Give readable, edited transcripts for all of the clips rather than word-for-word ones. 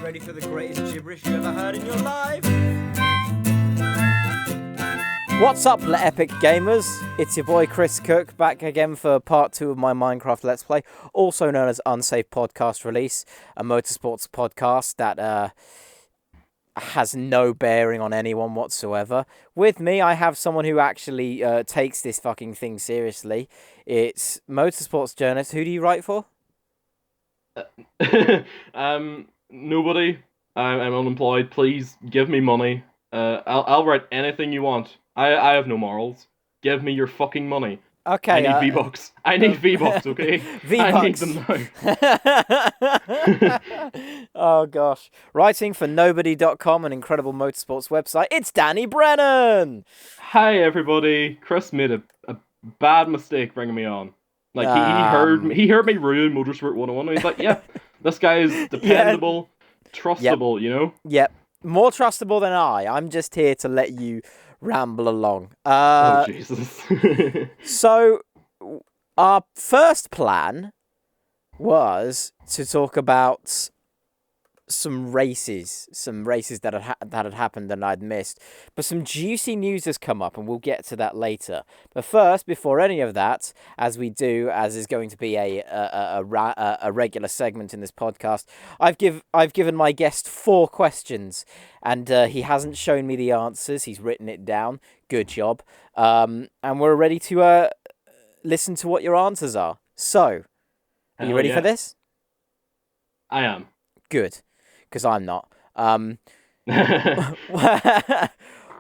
ready for the greatest gibberish you ever heard in your life? What's up, epic gamers? It's your boy Chris Cook, back again for part 2 of my Minecraft Let's Play, also known as Unsafe Podcast Release, a motorsports podcast that has no bearing on anyone whatsoever. With me, I have someone who actually takes this fucking thing seriously. It's motorsports journalist. Who do you write for? Nobody. I'm unemployed. Please give me money. I'll write anything you want. I have no morals. Give me your fucking money. Okay. I need V-Bucks. I need V-Bucks, okay? V-Bucks. I need them now. Oh, gosh. Writing for Nobody.com, an incredible motorsports website, it's Danny Brennan! Hi, everybody. Chris made a bad mistake bringing me on. Like, he heard me ruin Motorsport 101, and he's like, yeah, this guy is dependable, trustable, you know? Yep. More trustable than I. I'm just here to let you ramble along. Oh, Jesus. So, our first plan was to talk about some races that had happened and I'd missed. But some juicy news has come up, and we'll get to that later. But first, before any of that, as we do, as is going to be a regular segment in this podcast, I've given my guest 4 questions, and he hasn't shown me the answers. He's written it down. Good job. And we're ready to listen to what your answers are. So, are you ready for this? I am. Good. Because I'm not.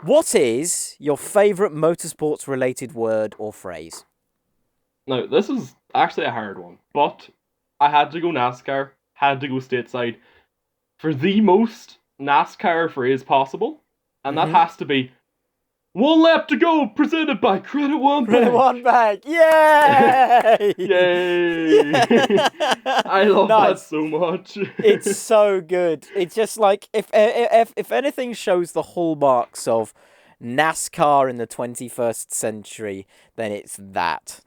What is your favourite motorsports-related word or phrase? Now, this is actually a hard one, but I had to go NASCAR, had to go stateside for the most NASCAR phrase possible, and that has to be "One lap to go," presented by Credit One Bank. Credit One Bank, yay! Yay! I love that so much. It's so good. It's just like if anything shows the hallmarks of NASCAR in the 21st century, then it's that.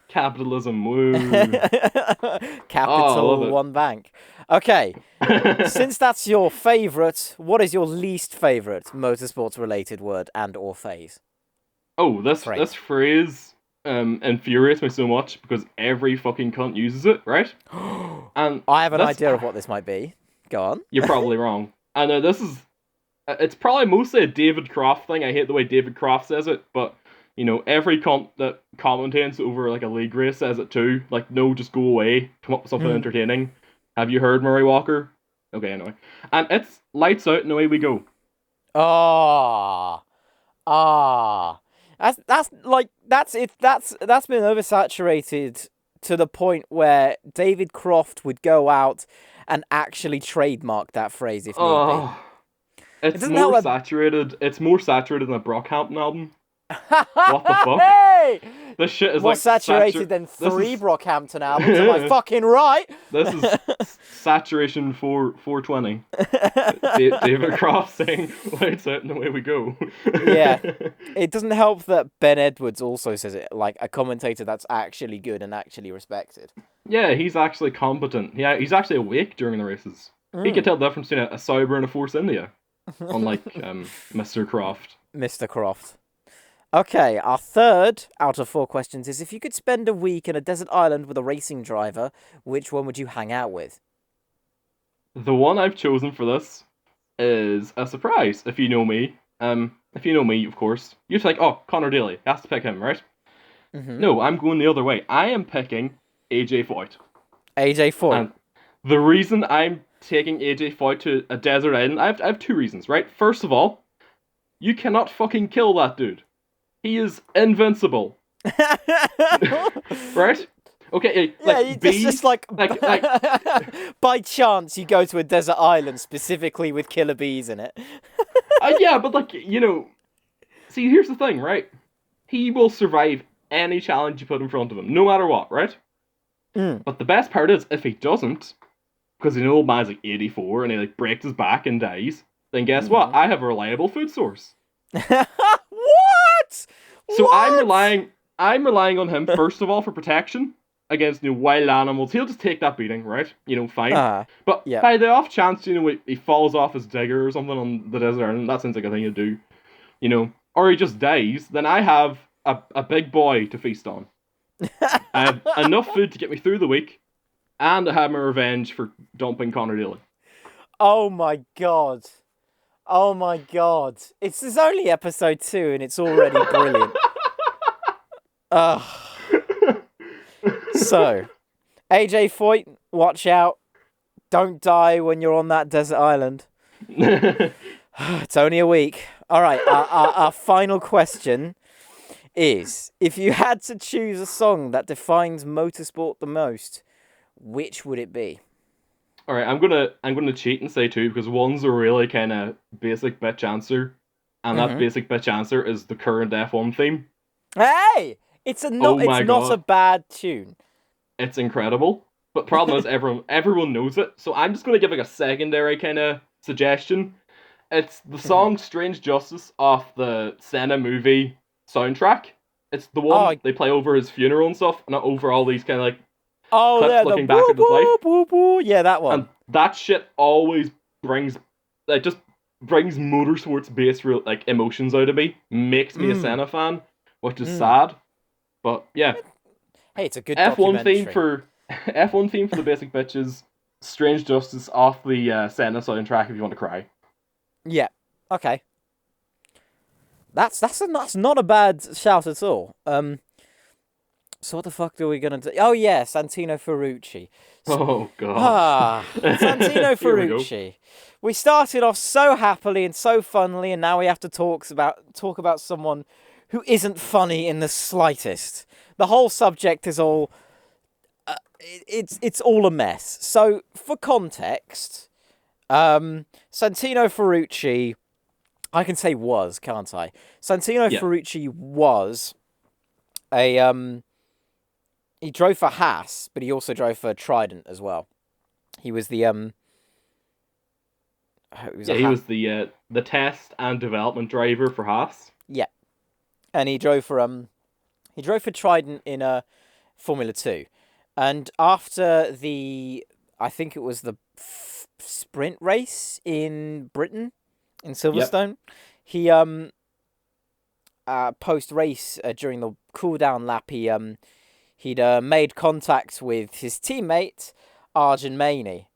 Capitalism, woo. Capital One Bank. Okay, since that's your favourite, what is your least favourite motorsports-related word and or phrase? Oh, this phrase infuriates me so much because every fucking cunt uses it, right? And I have an idea of what this might be. Go on. You're probably wrong. And it's probably mostly a David Croft thing. I hate the way David Croft says it, but you know, every cunt that commentates over like a league race says it too. Like, no, just go away. Come up with something entertaining. Have you heard Murray Walker? Okay, anyway. And it's lights out and away we go. That's it. That's been oversaturated to the point where David Croft would go out and actually trademark that phrase if need be. It's more saturated. It's more saturated than a Brockhampton album. What the fuck? Hey! This shit is more like saturated than 3 Brockhampton albums. Am I fucking right? This is saturation 420. David Croft saying "Lights out and away we go." Yeah, it doesn't help that Ben Edwards also says it like a commentator that's actually good and actually respected. Yeah, he's actually competent. Yeah, he's actually awake during the races. He can tell the difference between a Sauber and a Force India, unlike Mr. Croft. Mr. Croft. Okay, our third out of 4 questions is, if you could spend a week in a desert island with a racing driver, which one would you hang out with? The one I've chosen for this is a surprise, if you know me. If you know me, of course. You're like, oh, Connor Daly, has to pick him, right? Mm-hmm. No, I'm going the other way. I am picking AJ Foyt. AJ Foyt. And the reason I'm taking AJ Foyt to a desert island, I have 2 reasons, right? First of all, you cannot fucking kill that dude. He is invincible. Right? Okay, like just like by chance you go to a desert island specifically with killer bees in it. Yeah, but like, you know, see, here's the thing, right? He will survive any challenge you put in front of him, no matter what, right? But the best part is, if he doesn't, because the old man's like 84 and he like breaks his back and dies, then guess what? I have a reliable food source. What? So what? I'm relying on him first of all for protection, against wild animals, he'll just take that beating, right? Fine. But yeah. by the off chance, he falls off his digger or something on the desert island, that sounds like a thing to do, or he just dies, then I have a big boy to feast on. I have enough food to get me through the week, and I have my revenge for dumping Connor Daly. Oh my god. Oh my god. It's only episode 2 and it's already brilliant. Ugh. So, AJ Foyt, watch out. Don't die when you're on that desert island. It's only a week. All right, our final question is, if you had to choose a song that defines motorsport the most, which would it be? All right, I'm gonna cheat and say two, because one's a really kind of basic bitch answer, and that basic bitch answer is the current F1 theme. Hey, it's not a bad tune. It's incredible, but problem is everyone knows it. So I'm just gonna give like a secondary kind of suggestion. It's the song "Strange Justice" off the Senna movie soundtrack. It's the one they play over his funeral and stuff, not over all these kind of like clips looking back at his life. Yeah, that one. And that shit always brings motorsports based real like emotions out of me. Makes me a Senna fan, which is sad. But yeah. Hey, it's a good F1 theme for the basic bitches. Strange Justice off the Senna soundtrack if you want to cry. Yeah. Okay. That's not a bad shout at all. So what the fuck are we gonna do? Oh yeah, Santino Ferrucci. Oh god. Santino Ferrucci. We started off so happily and so funnily, and now we have to talk about someone who isn't funny in the slightest. The whole subject is all it's all a mess. So for context, Santino Ferrucci, I can say was, can't I? Santino Ferrucci was he drove for Haas, but he also drove for Trident as well. He was the he was the test and development driver for Haas. Yeah, and he drove for Trident in Formula 2, and after I think it was the sprint race in Britain in Silverstone, he post race during the cool down lap he'd made contact with his teammate Arjun Maini,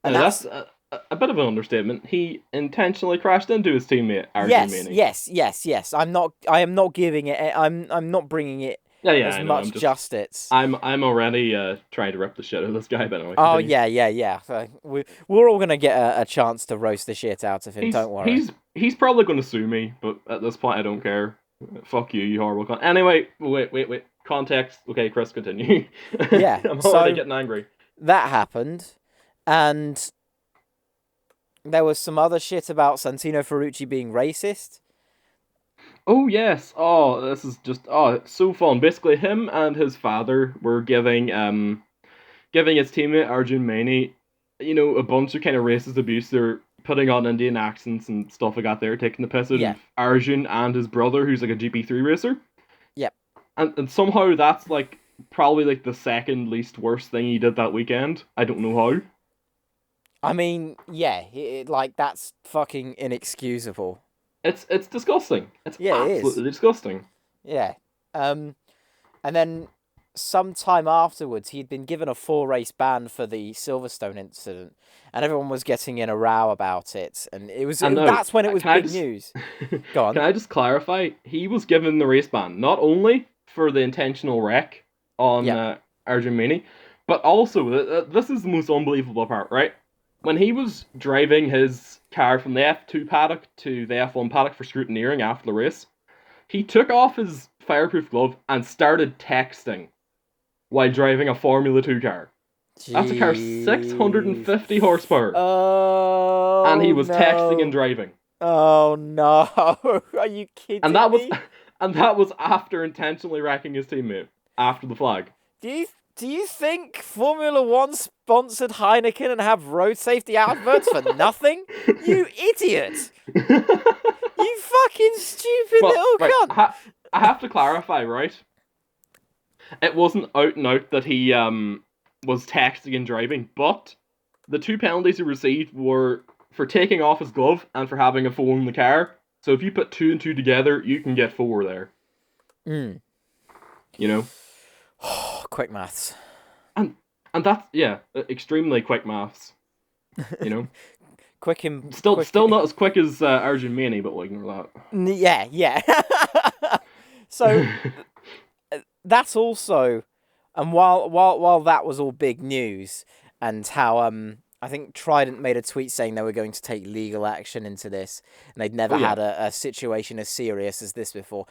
and that's a bit of an understatement. He intentionally crashed into his teammate Arjun Maini. Yes. I am not giving it. I'm not bringing it as much justice. I'm already trying to rip the shit out of this guy. But anyway, oh yeah. So we're all gonna get a chance to roast the shit out of him. Don't worry. He's probably gonna sue me, but at this point I don't care. Fuck you, you horrible cunt. Anyway, wait. Context. Okay, Chris, continue. Yeah, I'm already getting angry. That happened, and there was some other shit about Santino Ferrucci being racist. Oh yes. Oh, this is just it's so fun. Basically, him and his father were giving his teammate Arjun Maini, a bunch of kind of racist abuse. They're putting on Indian accents and stuff like that. They're taking the piss out of Arjun and his brother, who's like a GP3 racer. Yep. And somehow that's like probably like the second least worst thing he did that weekend. I don't know how. I mean, yeah, that's fucking inexcusable. It's disgusting. It's absolutely disgusting. Yeah. And then sometime afterwards, he'd been given a 4-race ban for the Silverstone incident, and everyone was getting in a row about it. And that's when it was big news. Go on. Can I just clarify? He was given the race ban not only for the intentional wreck on Arjun Maini, but also this is the most unbelievable part, right? When he was driving his car from the F2 paddock to the F1 paddock for scrutineering after the race, he took off his fireproof glove and started texting while driving a Formula 2 car. That's a car 650 horsepower. Oh, and he was texting and driving. Oh no! Are you kidding me? And that was after intentionally wrecking his teammate after the flag. Do you think Formula 1 sponsored Heineken and have road safety adverts for nothing? You idiot! You fucking stupid little cunt! I have to clarify, right? it wasn't out and out that he was texting and driving, but the two penalties he received were for taking off his glove and for having a phone in the car. So if you put two and two together, you can get 4 there. Mm. You know? Quick maths. And that's, yeah, extremely quick maths. You know? Still not as quick as Arjun Mani, but we'll ignore that. Yeah. So that's also, and while that was all big news, and how I think Trident made a tweet saying they were going to take legal action into this, and they'd never had a situation as serious as this before.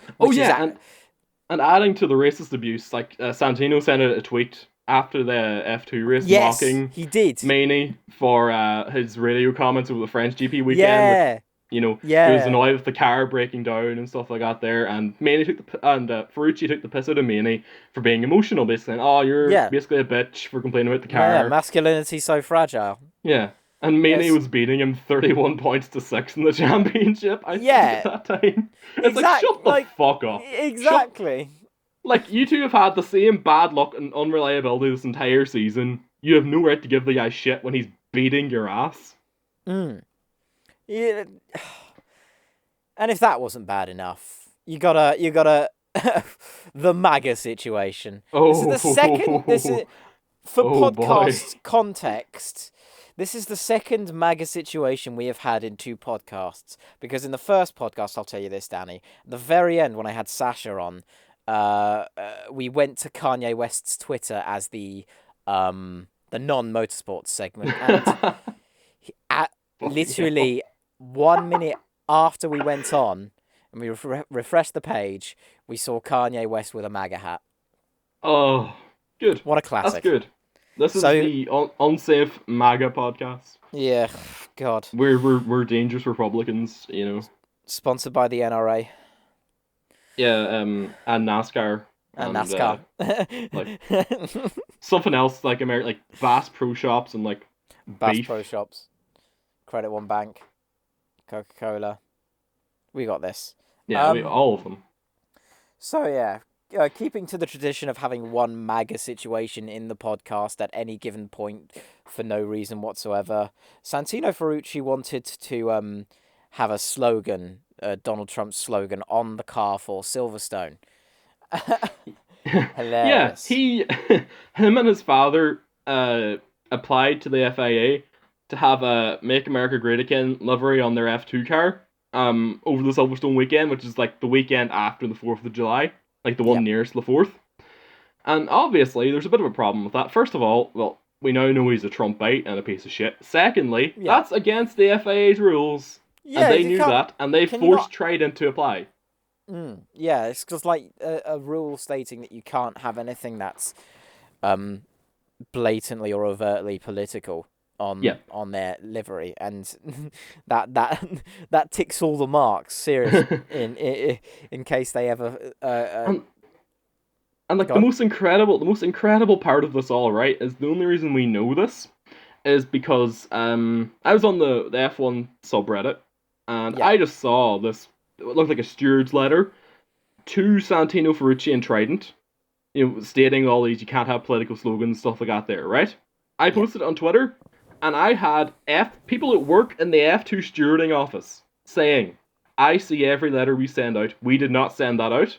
And adding to the racist abuse, like Santino sent out a tweet after the F2 race mocking he did. Maney for his radio comments over the French GP weekend. He was annoyed with the car breaking down and stuff like that there, and Ferrucci took the piss out of Maney for being emotional, basically. Oh, you're basically a bitch for complaining about the car. Yeah, masculinity so fragile. Yeah. And Maney was beating him 31 points to 6 in the championship, I think, at that time. It's like, shut the fuck up. Exactly. You two have had the same bad luck and unreliability this entire season. You have no right to give the guy shit when he's beating your ass. Yeah. And if that wasn't bad enough, you gotta the MAGA situation. This is the second. For podcast context, this is the second MAGA situation we have had in 2 podcasts. Because in the first podcast, I'll tell you this, Danny, at the very end when I had Sasha on, we went to Kanye West's Twitter as the non-motorsports segment, and literally 1 minute after we went on and we refreshed the page, we saw Kanye West with a MAGA hat. Oh, good. What a classic. That's good. This is the Unsafe MAGA podcast. Yeah, God. We're dangerous Republicans, you know. Sponsored by the NRA. Yeah, and NASCAR. And NASCAR. Something else like Bass Pro Shops and Bass beef. Pro Shops. Credit One Bank. Coca-Cola. We got this. Yeah, all of them. So yeah, keeping to the tradition of having one MAGA situation in the podcast at any given point for no reason whatsoever, Santino Ferrucci wanted to have a slogan, Donald Trump's slogan, on the car for Silverstone. Hilarious. Yeah, him and his father applied to the FIA to have a Make America Great Again livery on their F2 car over the Silverstone weekend, which is the weekend after the 4th of July, the one nearest the 4th. And obviously, there's a bit of a problem with that. First of all, well, we now know he's a Trumpite and a piece of shit. Secondly, that's against the FIA's rules. Yeah, and they knew that, and they forced Trident to apply. Yeah, it's just a rule stating that you can't have anything that's blatantly or overtly political on their livery, and that ticks all the marks. Seriously, in case they ever and the most incredible part of this all, right, is the only reason we know this is because I was on the F1 subreddit, and I just saw this. It looked like a steward's letter to Santino Ferrucci and Trident, stating all these you can't have political slogans, stuff like that there, right? I posted it on Twitter, and I had people at work in the F2 stewarding office saying, I see every letter we send out. We did not send that out.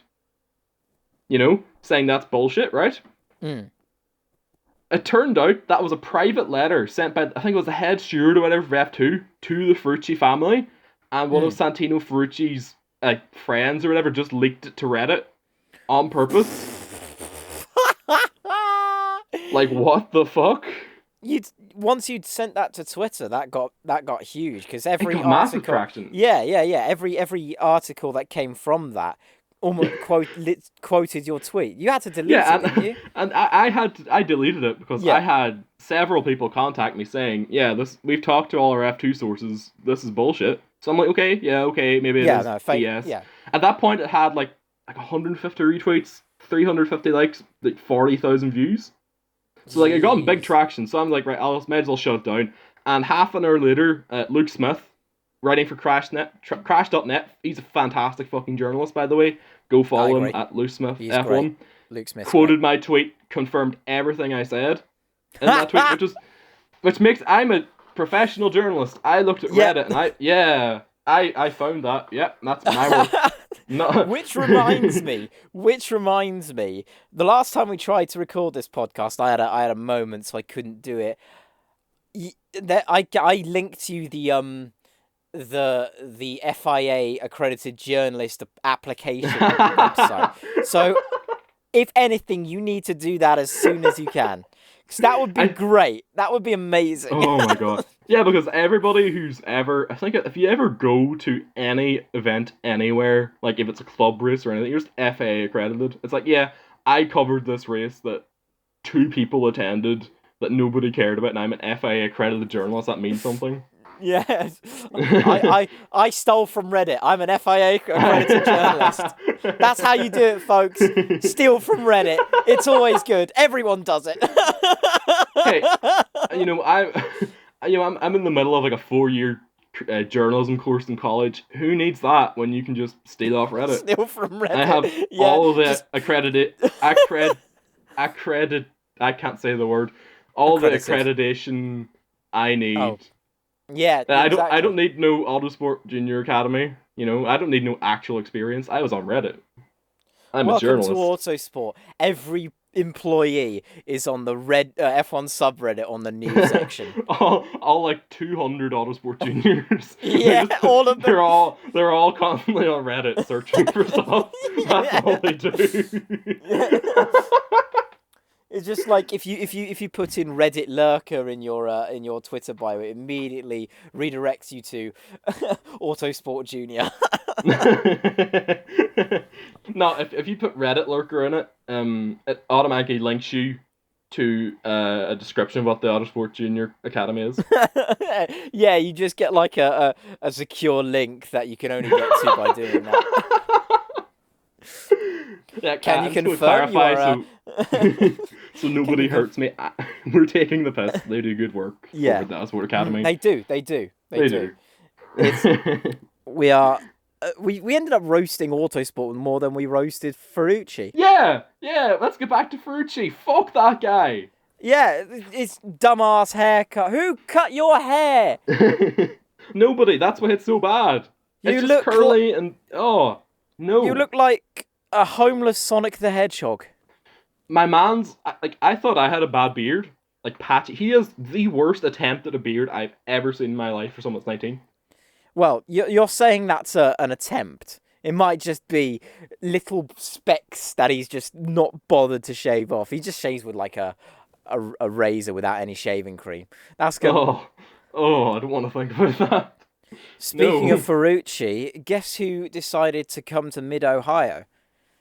Saying that's bullshit, right? It turned out that was a private letter sent by, I think it was the head steward or whatever for F2 to the Ferrucci family. And one of Santino Ferrucci's friends or whatever just leaked it to Reddit on purpose. What the fuck? Once you'd sent that to Twitter, that got huge because every it got article, massive traction. Yeah. Every article that came from that almost quoted your tweet. You had to delete it, didn't you? And I deleted it because I had several people contact me saying, we've talked to all our F2 sources. This is bullshit. So I'm like, okay, maybe it is BS. Yeah. At that point, it had 150 retweets, 350 likes, 40,000 views. So it got big traction. So I'm like, right, I might as well shut it down. And half an hour later, Luke Smith, writing for Crash.net, he's a fantastic fucking journalist, by the way. Go follow him at Luke Smith F1. Great. Luke Smith's quoted my tweet, confirmed everything I said in that tweet, which makes I'm a professional journalist. I looked at Reddit and I found that. Yep, that's my word. No. Which reminds me, the last time we tried to record this podcast, I had a moment, so I couldn't do it. I linked you the FIA accredited journalist application website. So, if anything, you need to do that as soon as you can. Because that would be great. That would be amazing. Oh my god. Yeah, because everybody who's ever... I think if you ever go to any event anywhere, like if it's a club race or anything, you're just FAA accredited. It's like, yeah, I covered this race that 2 people attended that nobody cared about, and I'm an FAA accredited journalist. That means something. Yes. I stole from Reddit. I'm an FIA accredited journalist. That's how you do it, folks. Steal from Reddit. It's always good. Everyone does it. Hey, I'm in the middle of like a 4-year journalism course in college. Who needs that when you can just steal off Reddit? Steal from Reddit. I have all of the I can't say the word. All the accreditation I need. Oh. Yeah, exactly. I don't need no Autosport Junior Academy. I don't need no actual experience. I was on Reddit. I'm a journalist. Welcome to Autosport. Every employee is on the F1 subreddit on the news section. all like 200 Autosport Juniors. Yeah, all of them. They're all constantly on Reddit searching for stuff. That's all they do. It's just like if you put in Reddit lurker in your Twitter bio, it immediately redirects you to Autosport Junior. No, if you put Reddit lurker in it, it automatically links you to a description of what the Autosport Junior Academy is. Yeah, you just get like a secure link that you can only get to by doing that. Yeah, can you confirm your... So nobody hurts me. We're taking the piss. They do good work. Yeah, over the Autosport Academy. They do. We ended up roasting Autosport more than we roasted Ferrucci. Yeah. Let's get back to Ferrucci. Fuck that guy. Yeah, it's dumbass haircut. Who cut your hair? Nobody. That's why it's so bad. It's just curly and no. You look like a homeless Sonic the Hedgehog. My man's I thought I had a bad beard, like patchy. He has the worst attempt at a beard I've ever seen in my life for someone that's 19. Well, you're saying that's an attempt. It might just be little specks that he's just not bothered to shave off. He just shaves with like a razor without any shaving cream. That's good. Oh, I don't want to think about that. Speaking of Ferrucci, guess who decided to come to Mid-Ohio?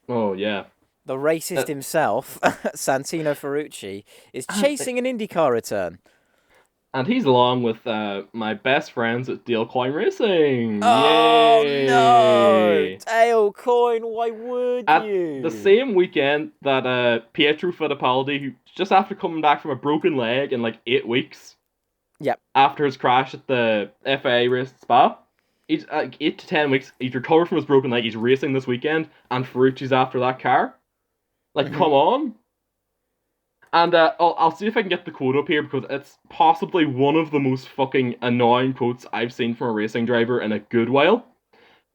Oh, yeah. The racist himself, Santino Ferrucci, is chasing an IndyCar return. And he's along with my best friends at Dale Coyne Racing. Oh, Yay! no! Dale Coyne, why would you? At the same weekend that Pietro Fittipaldi, who just after coming back from a broken leg in like 8 weeks, yep, after his crash at the FIA race at Spa, he's 8 to 10 weeks, he's recovered from his broken leg, he's racing this weekend, and Ferrucci's after that car. Like, come on. And I'll see if I can get the quote up here, because it's possibly one of the most fucking annoying quotes I've seen from a racing driver in a good while.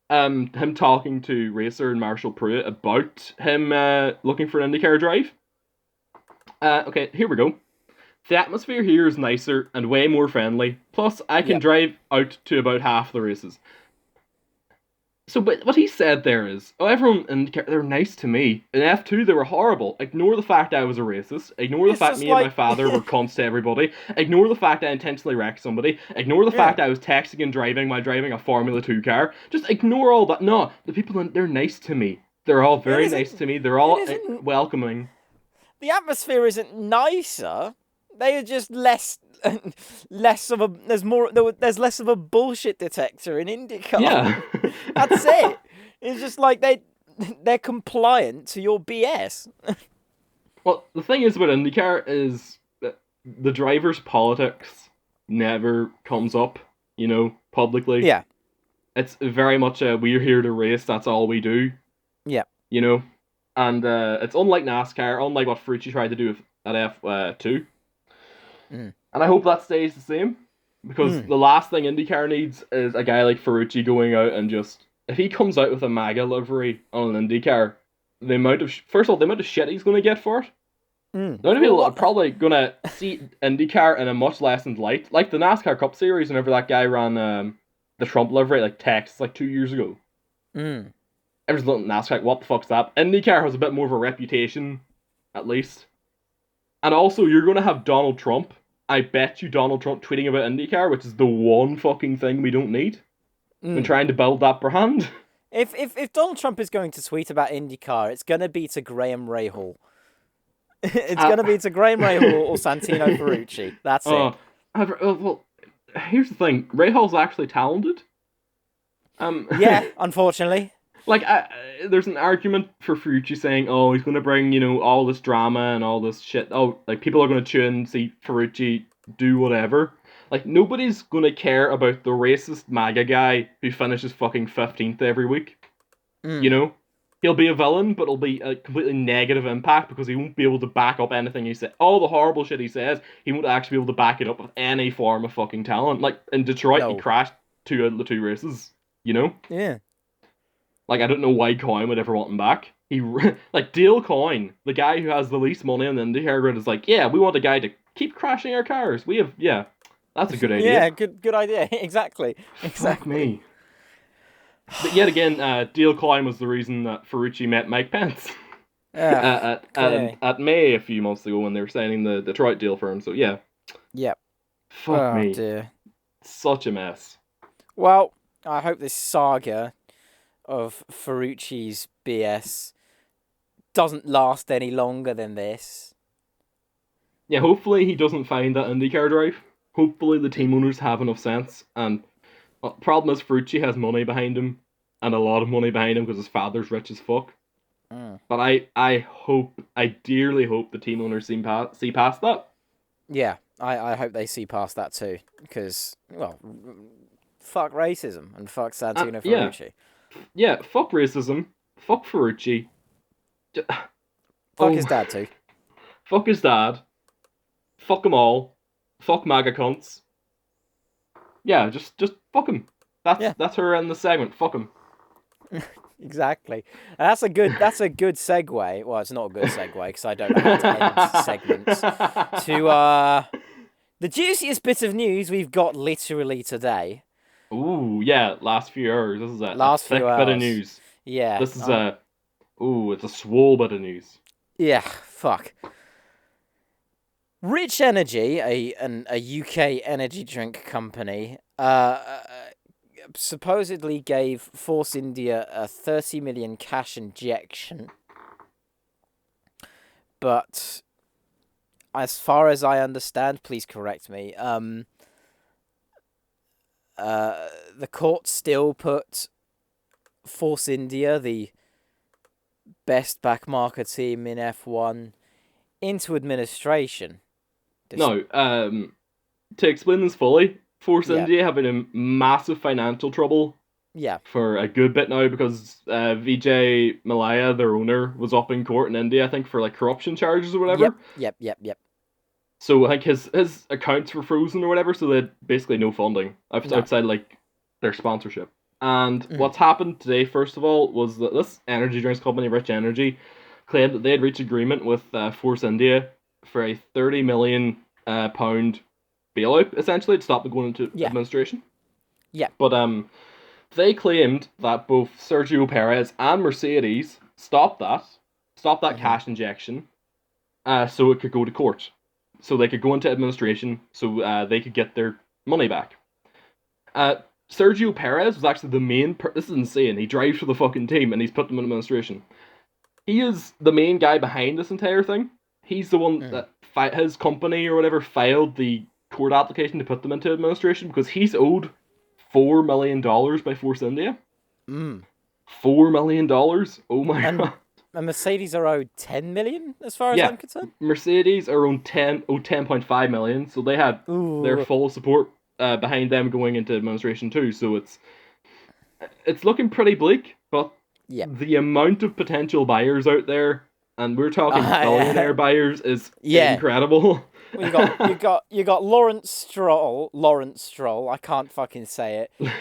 Him talking to racer and Marshall Pruitt about him looking for an IndyCar drive. Okay, here we go. The atmosphere here is nicer and way more friendly. Plus, I can drive out to about half the races. So, but what he said there is, everyone in IndyCar, they're nice to me. In F2, they were horrible. Ignore the fact I was a racist. Ignore the fact me and my father were cunts to everybody. Ignore the fact I intentionally wrecked somebody. Ignore the fact I was texting and driving while driving a Formula 2 car. Just ignore all that. No, the people, they're nice to me. They're all very nice to me. They're all welcoming. The atmosphere isn't nicer. They are just less of a. There's less of a bullshit detector in IndyCar. Yeah, that's it. It's just like they're compliant to your BS. Well, the thing is about IndyCar is that the driver's politics never comes up, publicly. Yeah, it's very much we're here to race. That's all we do. Yeah, and it's unlike NASCAR, unlike what Ferrucci tried to do at F2. Mm. And I hope that stays the same, because the last thing IndyCar needs is a guy like Ferrucci going out and just, if he comes out with a MAGA livery on an IndyCar, the amount of shit he's going to get for it. The only people are probably going to see IndyCar in a much lessened light, like the NASCAR Cup Series. Whenever that guy ran the Trump livery, like Texas, like 2 years ago. Everyone's looking at NASCAR like, what the fuck's that? IndyCar has a bit more of a reputation, at least. And also, you're going to have Donald Trump. I bet you Donald Trump tweeting about IndyCar, which is the one fucking thing we don't need when trying to build that brand. If Donald Trump is going to tweet about IndyCar, it's going to be to Graham Rahal. It's going to be to Graham Rahal or Santino Ferrucci. That's it. Well, here's the thing. Rahal's actually talented. Yeah, unfortunately. Like, there's an argument for Ferrucci saying, oh, he's going to bring, all this drama and all this shit. Oh, like, people are going to tune, see Ferrucci do whatever. Like, nobody's going to care about the racist MAGA guy who finishes fucking 15th every week. He'll be a villain, but it'll be a completely negative impact because he won't be able to back up anything he says. All the horrible shit he says, he won't actually be able to back it up with any form of fucking talent. Like, in Detroit, He crashed 2 out of the 2 races, Yeah. Like, I don't know why Coyne would ever want him back. Like, Dale Coyne, the guy who has the least money on the IndyCar grid, is like, yeah, we want a guy to keep crashing our cars. That's a good idea. Yeah, good idea. Exactly. Fuck me. But yet again, Dale Coyne was the reason that Ferrucci met Mike Pence at May a few months ago when they were signing the Detroit deal for him. So yeah. Yep. Fuck me. Dear. Such a mess. Well, I hope this saga of Ferrucci's BS doesn't last any longer than this. Yeah, hopefully he doesn't find that IndyCar drive. Hopefully the team owners have enough sense, and the problem is Ferrucci has money behind him, and a lot of money behind him because his father's rich as fuck. But I dearly hope the team owners see past that. Yeah, I hope they see past that too, because, well, fuck racism and fuck Santino Ferrucci. Yeah, fuck racism, fuck Ferrucci. Fuck his dad too. Fuck his dad. Fuck them all. Fuck MAGA cunts. Yeah, just fuck him. That's her in the segment. Fuck him. Exactly. And that's a good segue. Well, it's not a good segue because I don't know how to end segments. To the juiciest bit of news we've got literally today. Ooh, yeah, last few hours. This is a thick bit of news. Yeah. This is it's a swole bit of news. Yeah, fuck. Rich Energy, a UK energy drink company, supposedly gave Force India a 30 million cash injection. But as far as I understand, please correct me, the court still put Force India, the best backmarker team in F1, into administration. No, to explain this fully, Force India have been in massive financial trouble for a good bit now because Vijay Mallya, their owner, was up in court in India, I think, for like corruption charges or whatever. Yep. So I think his accounts were frozen or whatever, so they had basically no funding outside like their sponsorship. And what's happened today, first of all, was that this energy drinks company, Rich Energy, claimed that they had reached agreement with Force India for a £30 million bailout, essentially, to stop them going into administration. Yeah. But they claimed that both Sergio Perez and Mercedes stopped that cash injection, so it could go to court. So they could go into administration, so they could get their money back. Sergio Perez was actually the main... This is insane. He drives for the fucking team, and he's put them in administration. He is the main guy behind this entire thing. He's the one that his company or whatever filed the court application to put them into administration because he's owed $4 million by Force India. $4 million? Oh my god. And Mercedes are owed 10 million, as far as I'm concerned? Mercedes are owed 10.5 million, so they had their full support behind them going into administration too, so it's looking pretty bleak, but Yeah. the amount of potential buyers out there, and we're talking billionaire buyers, is Yeah. incredible. Well, you got Lawrence Stroll. Lawrence Stroll. I can't fucking say it.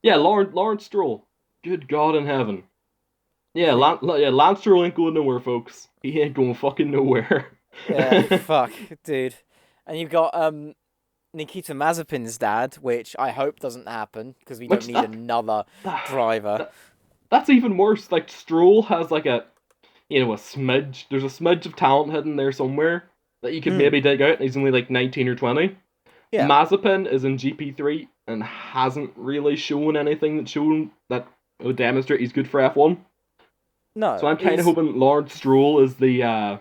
Yeah, Lawrence Stroll. Good God in heaven. Yeah, Lance Stroll ain't going nowhere, folks. He ain't going fucking nowhere. Yeah, fuck, dude. And you've got Nikita Mazepin's dad, which I hope doesn't happen because we don't Which need another driver. that's even worse. Like Stroll has like a a smidge. There's a smidge of talent hidden there somewhere that you could maybe dig out. And he's only like 19 or 20. Yeah. Mazepin is in GP3 and hasn't really shown anything that would demonstrate he's good for F1. No. So I'm kind of hoping Lawrence Stroll is the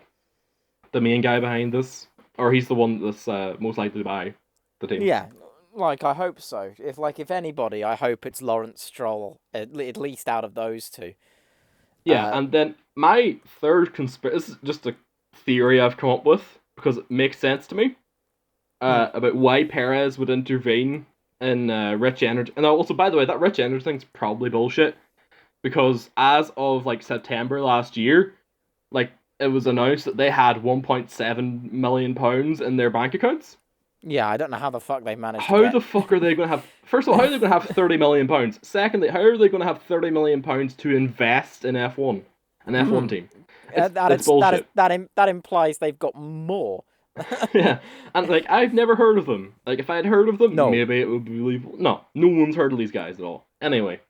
main guy behind this, or he's the one that's most likely to buy the team. Yeah, like I hope so. If anybody, I hope it's Lawrence Stroll at least out of those two. Yeah, and then my third conspiracy. This is just a theory I've come up with because it makes sense to me. About why Perez would intervene in Rich Energy. And also, by the way, that Rich Energy thing's probably bullshit. Because as of like September last year, like it was announced that they had £1.7 million in their bank accounts. Yeah, I don't know how the fuck they managed How the fuck are they going to have... First of all, how are they going to have £30 million? Secondly, how are they going to have £30 million to invest in F1? An F1 team. It's bullshit. That implies they've got more. Yeah, and like I've never heard of them. Like if I had heard of them, No. maybe it would be believable. No one's heard of these guys at all. Anyway,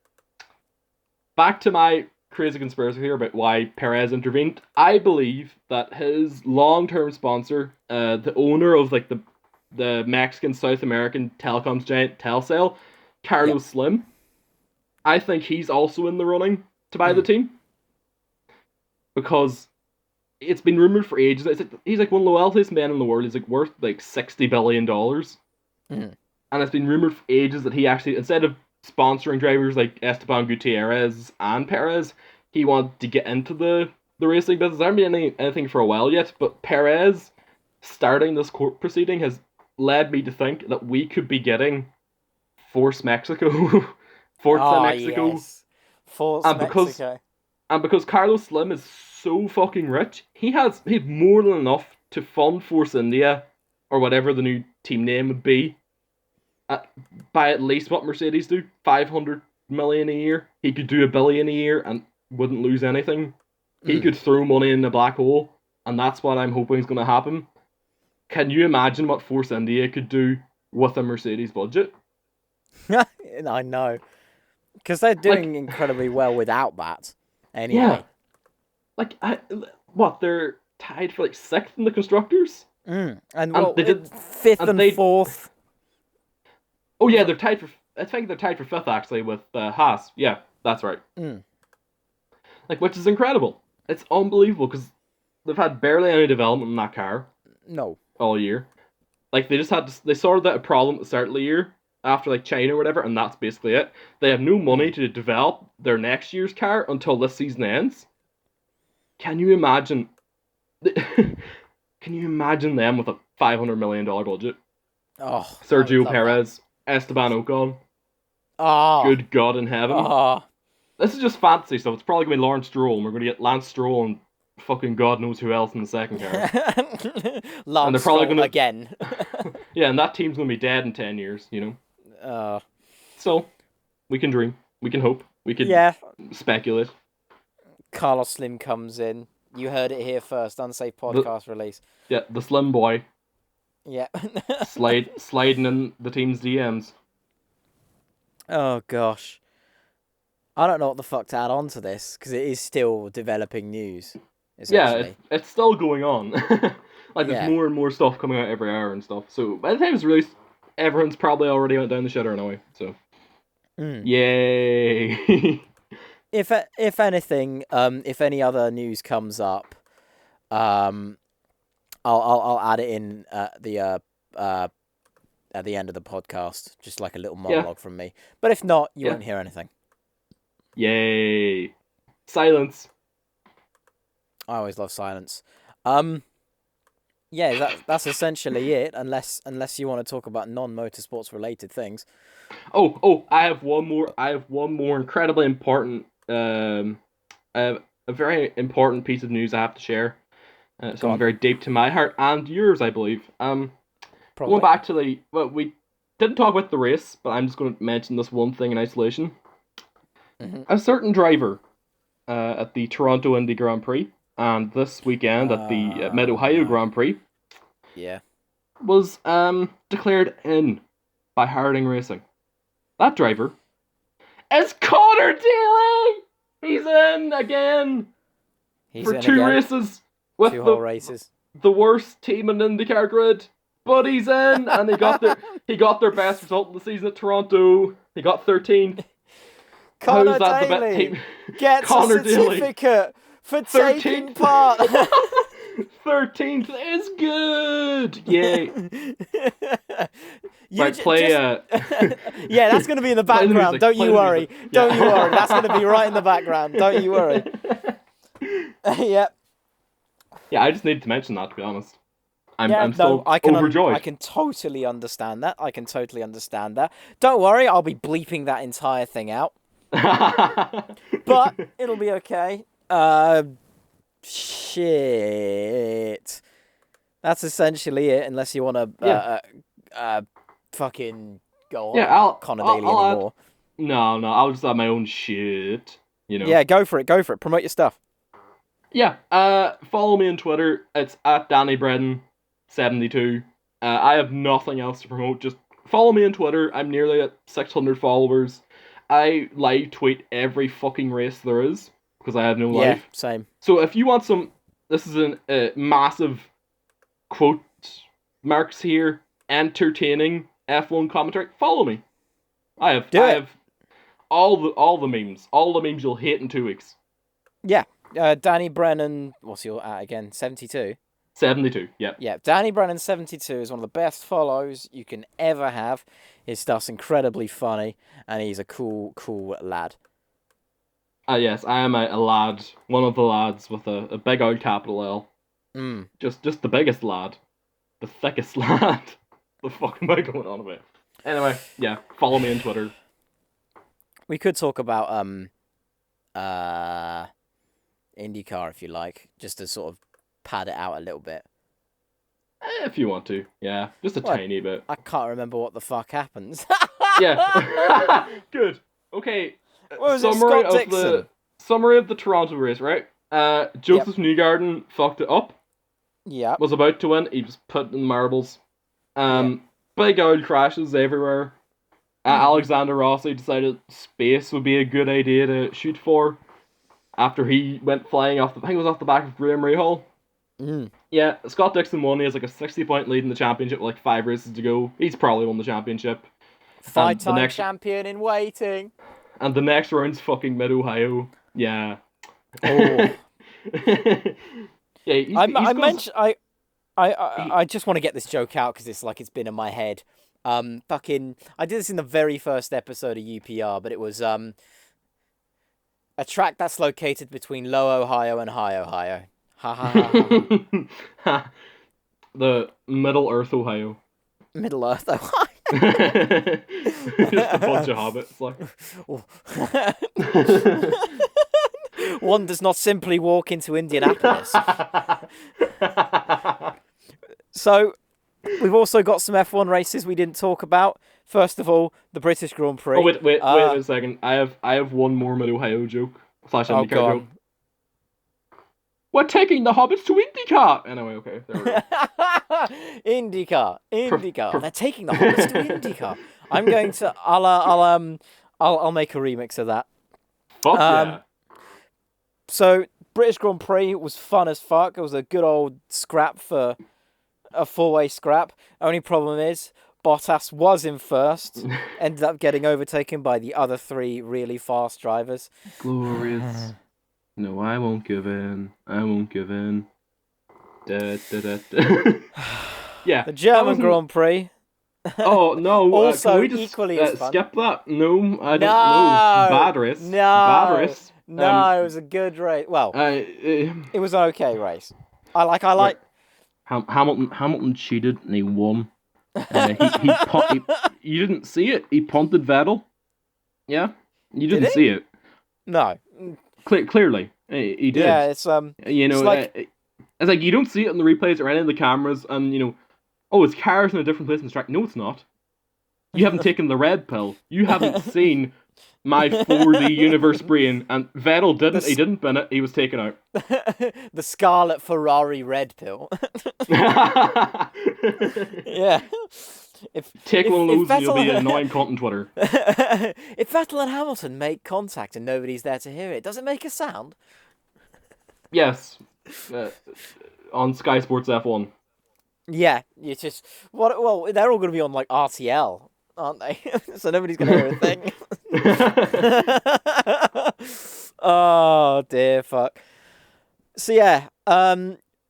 back to my crazy conspiracy here about why Perez intervened. I believe that his long-term sponsor, the owner of like the Mexican South American telecoms giant Telcel, Carlos Slim, I think he's also in the running to buy the team because it's been rumored for ages. He's like one of the wealthiest men in the world. He's like worth like $60 billion. And it's been rumored for ages that he actually, instead of sponsoring drivers like Esteban Gutierrez and Perez, he wanted to get into the racing business. There hasn't been anything for a while yet, but Perez starting this court proceeding has led me to think that we could be getting Force Mexico. Forza Mexico. Yes. Force Mexico. And because Carlos Slim is so fucking rich, he's more than enough to fund Force India, or whatever the new team name would be, by at least what Mercedes do, 500 million a year. He could do $1 billion a year and wouldn't lose anything. He could throw money in the black hole, and that's what I'm hoping is going to happen. Can you imagine what Force India could do with a Mercedes budget? I know. Because they're doing incredibly well without that. Anyway. Yeah. Like, they're tied for like 6th in the Constructors? And they did 5th and 4th. Oh yeah, they're tied for... I think they're tied for 5th actually with Haas. Yeah, that's right. Like, which is incredible. It's unbelievable because they've had barely any development in that car. No. All year. Like, they sorted out a problem at the start of the year after like China or whatever, and that's basically it. They have no money to develop their next year's car until this season ends. Can you imagine? Can you imagine them with a $500 million budget? Oh, Sergio Perez, Esteban Ocon. Oh, good God in heaven! Oh. This is just fantasy stuff. It's probably gonna be Lawrence Stroll, and we're gonna get Lance Stroll and fucking God knows who else in the second car. Lance Stroll again. Yeah, and that team's gonna be dead in 10 years. You know. So we can dream. We can hope. We can speculate. Carlos Slim comes in. You heard it here first. Unsafe podcast release. Yeah, the Slim boy. Yeah. sliding in the team's DMs. Oh gosh. I don't know what the fuck to add on to this because it is still developing news. Yeah, it's still going on. Like there's more and more stuff coming out every hour and stuff. So by the time it's released, everyone's probably already went down the shitter anyway. So, yay! If anything, if any other news comes up, I'll add it in at the end of the podcast, just like a little monologue from me. But if not, you won't hear anything. Yay! Silence. I always love silence. Yeah, that's essentially it. Unless you want to talk about non-motorsports related things. Oh! I have one more incredibly important a very important piece of news I have to share. Go Something on. very deep to my heart and yours, I believe. Going Probably. back to we didn't talk about the race, but I'm just going to mention this one thing in isolation. Mm-hmm. A certain driver at the Toronto Indy Grand Prix and this weekend at the Mid Ohio no. Grand Prix Yeah. was declared in by Harding Racing. That driver is Connor Daly. He's in again He's for in 2 again. races with 2 whole races. the worst team in the IndyCar grid. But he's in, and he got their best result of the season at Toronto. He got 13th. Connor How's that the best Daly team? gets Connor a certificate for taking 13th. part. 13th is good. Yay! You Right, play. yeah, that's going to be in the Play the background. music, Don't play you the worry. music. Don't Yeah. you worry. That's going to be right in the background. Don't you worry. Yep. Yeah, I just needed to mention that, to be honest. I'm No, still I can overjoyed. I can totally understand that. Don't worry, I'll be bleeping that entire thing out. But it'll be okay. Shit. That's essentially it, unless you want to fucking go on about Connor Daly anymore. No, I'll just add my own shit. You know. Yeah, go for it. Promote your stuff. Yeah, follow me on Twitter. It's at DannyBredden72. I have nothing else to promote. Just follow me on Twitter. I'm nearly at 600 followers. I live tweet every fucking race there is because I have no life. Yeah, same. So if you want some, this is a massive quote marks here, entertaining F1 commentary. Follow me. I have all the memes you'll hate in 2 weeks. Yeah. Danny Brennan, what's your again? 72? 72, yep. Yeah, Danny Brennan 72 is one of the best follows you can ever have. His stuff's incredibly funny, and he's a cool lad. Yes, I am a lad, one of the lads with a big old capital L. Just the biggest lad. The thickest lad. The fuck am I going on about? Anyway, yeah, follow me on Twitter. We could talk about IndyCar if you like, just to sort of pad it out a little bit. If you want to, yeah, just a tiny bit. I can't remember what the fuck happens. Yeah, good. Okay, summary of the Toronto race, right? Joseph Newgarden fucked it up. Yeah. Was about to win. He was put in marbles. Big old crashes everywhere. Alexander Rossi decided space would be a good idea to shoot for after he went flying off I think it was off the back of Graham Rahal. Yeah, Scott Dixon won. He has like a 60-point lead in the championship with like 5 races to go. He's probably won the championship. 5-time champion in waiting. And the next round's fucking Mid Ohio. Yeah. Oh. Yeah, I just want to get this joke out because it's been in my head. I did this in the very first episode of UPR, but it was a track that's located between Low Ohio and High Ohio. Ha ha ha. Ha. The Middle Earth Ohio. Middle Earth Ohio. Just a bunch of hobbits, like. One does not simply walk into Indianapolis. So, we've also got some F1 races we didn't talk about. First of all, the British Grand Prix. Oh wait a second. I have one more Mid Ohio joke / IndyCar joke. We're taking the hobbits to IndyCar. Anyway, okay, there we go. IndyCar. They're taking the hobbits to IndyCar. I'm going to. I'll make a remix of that. Fuck yeah. So British Grand Prix was fun as fuck. It was a good old scrap for a 4-way scrap. Only problem is Bottas was in first, ended up getting overtaken by the other 3 really fast drivers. Glorious. No, I won't give in. Da, da, da, da. Yeah. The German Grand Prix. Oh no! Also can we just equally as fun. skip that? No, I don't know. Bad race. No. Bad race. No, it was a good race. Well, it was an okay race. I like. Hamilton cheated and he won. You didn't see it. He punted Vettel. Yeah, you didn't see it. No, Clearly, he did. Yeah, it's You it's know, like it's like you don't see it in the replays or any of the cameras, and oh, his car's in a different place in the track. No, it's not. You haven't taken the red pill. You haven't seen my 4D universe brain. And Vettel didn't. He didn't bin it. He was taken out. the Scarlet Ferrari red pill. Yeah. Take one of those and you'll be Vettel... annoying content Twitter. If Vettel and Hamilton make contact and nobody's there to hear it, does it make a sound? Yes. On Sky Sports F1. Yeah, you just well, they're all going to be on like RTL, aren't they? So nobody's going to hear a thing. Oh dear, fuck. So yeah,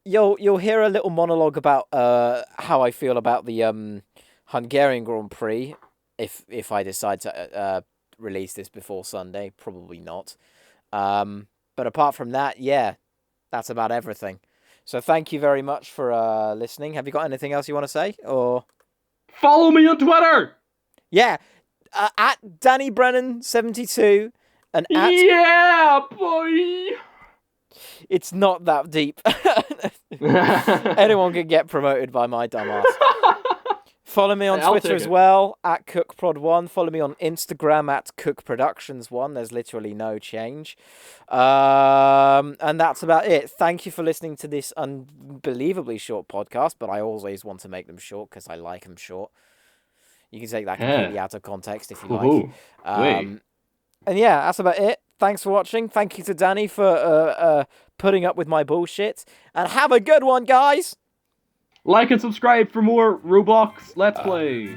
you'll hear a little monologue about how I feel about the Hungarian Grand Prix if I decide to release this before Sunday. Probably not. But apart from that, yeah, that's about everything. So thank you very much for listening. Have you got anything else you want to say? Or follow me on Twitter. Yeah, at Danny Brennan 72 and at yeah, boy. It's not that deep. Anyone can get promoted by my dumbass. Follow me on Twitter as well, at CookProd1. Follow me on Instagram, at CookProductions1. There's literally no change. And that's about it. Thank you for listening to this unbelievably short podcast, but I always want to make them short because I like them short. You can take that completely out of context if you like. And yeah, that's about it. Thanks for watching. Thank you to Danny for putting up with my bullshit. And have a good one, guys! Like and subscribe for more Roblox Let's Plays.